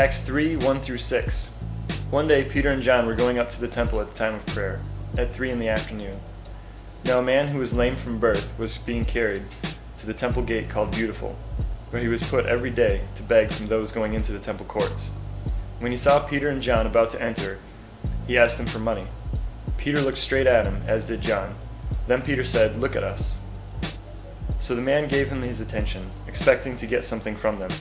Acts 3, 1 through 6. One day Peter and John were going up to the temple at the time of prayer, at 3 in the afternoon. Now a man who was lame from birth was being carried to the temple gate called Beautiful, where he was put every day to beg from those going into the temple courts. When he saw Peter and John about to enter, he asked them for money. Peter looked straight at him, as did John. Then Peter said, "Look at us." So the man gave him his attention, expecting to get something from them.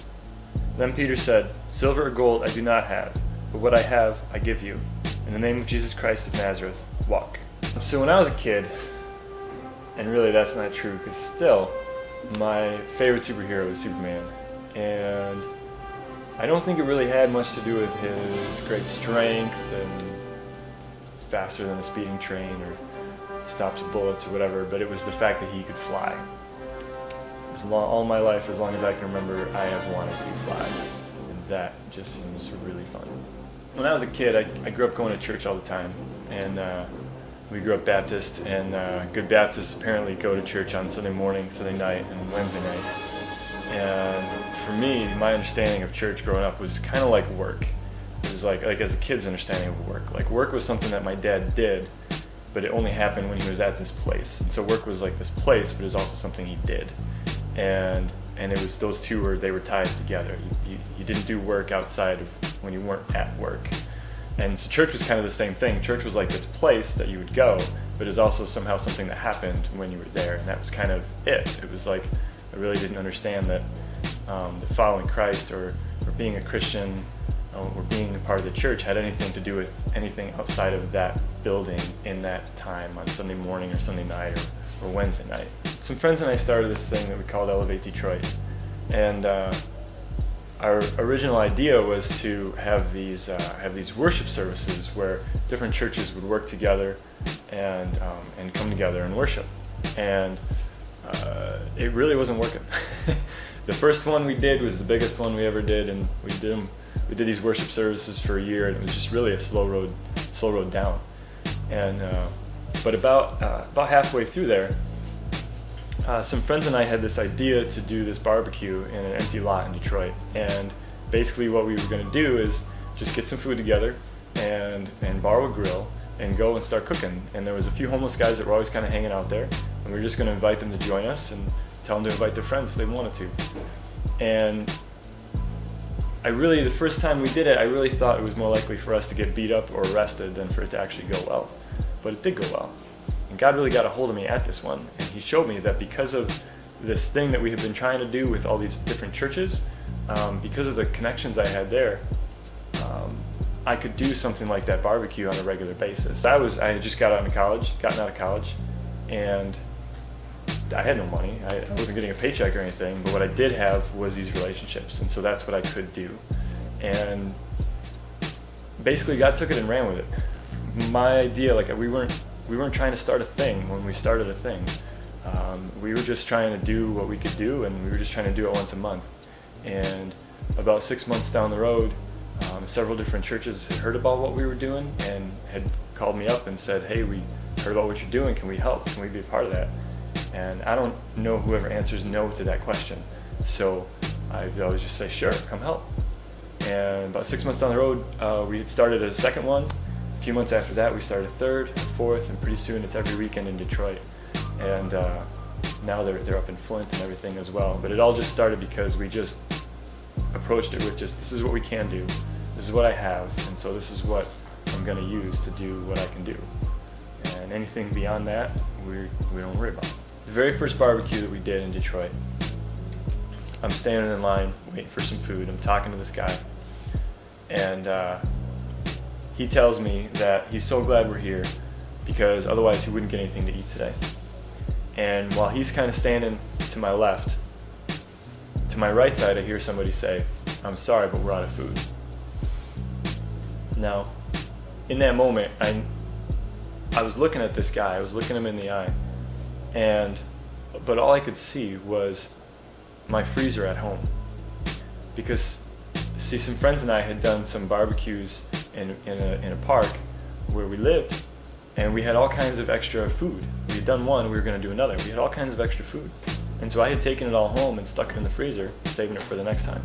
Then Peter said, "Silver or gold I do not have, but what I have I give you. In the name of Jesus Christ of Nazareth, walk." So when I was a kid, and really that's not true, because still, my favorite superhero was Superman. And I don't think it really had much to do with his great strength and he's faster than a speeding train or stops bullets or whatever, but it was the fact that he could fly. All my life, as long as I can remember, I have wanted to fly, and that just seems really fun. When I was a kid, I grew up going to church all the time, and we grew up Baptist, and good Baptists apparently go to church on Sunday morning, Sunday night, and Wednesday night. And for me, my understanding of church growing up was kind of like work. It was like as a kid's understanding of work. Like work was something that my dad did, but it only happened when he was at this place. And so work was like this place, but it was also something he did. And it was those two they were tied together. You didn't do work outside of when you weren't at work. And so church was kind of the same thing. Church was like this place that you would go, but it was also somehow something that happened when you were there, and that was kind of it. It was like I really didn't understand that following Christ or being a Christian or being a part of the church had anything to do with anything outside of that building in that time on Sunday morning or Sunday night or Wednesday night. Some friends and I started this thing that we called Elevate Detroit, and our original idea was to have these worship services where different churches would work together and come together and worship, and it really wasn't working. The first one we did was the biggest one we ever did, and we did these worship services for a year, and it was just really a slow road down. And but about halfway through there, some friends and I had this idea to do this barbecue in an empty lot in Detroit. And basically what we were going to do is just get some food together and borrow a grill and go and start cooking. And there was a few homeless guys that were always kind of hanging out there, and we were just going to invite them to join us and tell them to invite their friends if they wanted to. And the first time we did it, I really thought it was more likely for us to get beat up or arrested than for it to actually go well. But it did go well. And God really got a hold of me at this one, and he showed me that because of this thing that we have been trying to do with all these different churches, because of the connections I had there, I could do something like that barbecue on a regular basis. I had just gotten out of college, and I had no money. I wasn't getting a paycheck or anything, but what I did have was these relationships, and so that's what I could do. And basically God took it and ran with it. My idea, we weren't trying to start a thing when we started a thing. We were just trying to do what we could do, and we were just trying to do it once a month. And about 6 months down the road, several different churches had heard about what we were doing and had called me up and said, "Hey, we heard about what you're doing. Can we help? Can we be a part of that?" And I don't know whoever answers no to that question. So I always just say, "Sure, come help." And about 6 months down the road, we had started a second one. A few months after that, we started a third, a fourth, and pretty soon it's every weekend in Detroit. And now they're up in Flint and everything as well. But it all just started because we just approached it with this is what we can do, this is what I have, and so this is what I'm going to use to do what I can do. And anything beyond that, we don't worry about. The very first barbecue that we did in Detroit, I'm standing in line waiting for some food. I'm talking to this guy, and he tells me that he's so glad we're here because otherwise he wouldn't get anything to eat today. And while he's kind of standing to my left, to my right side, I hear somebody say, "I'm sorry, but we're out of food." Now, in that moment, I was looking at this guy, I was looking him in the eye, but all I could see was my freezer at home. Because, see, some friends and I had done some barbecues in a park where we lived, and we had all kinds of extra food. We had done one, we were going to do another. We had all kinds of extra food. And so I had taken it all home and stuck it in the freezer, saving it for the next time.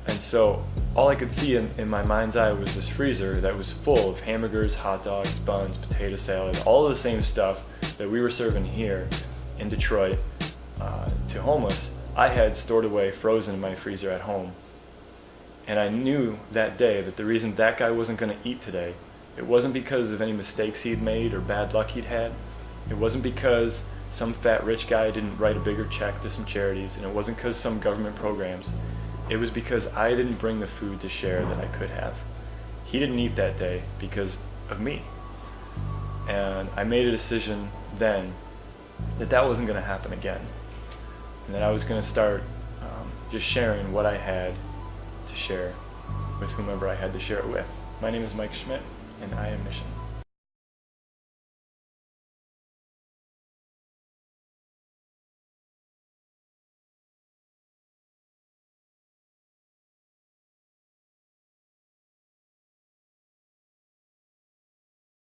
And so all I could see in my mind's eye was this freezer that was full of hamburgers, hot dogs, buns, potato salad, all of the same stuff that we were serving here in Detroit to homeless. I had stored away frozen in my freezer at home. And I knew that day that the reason that guy wasn't going to eat today, it wasn't because of any mistakes he'd made or bad luck he'd had. It wasn't because some fat rich guy didn't write a bigger check to some charities, and it wasn't because some government programs. It was because I didn't bring the food to share that I could have. He didn't eat that day because of me. And I made a decision then that that wasn't going to happen again. And that I was going to start just sharing what I had to share with whomever I had to share it with. My name is Mike Schmidt, and I am Mission.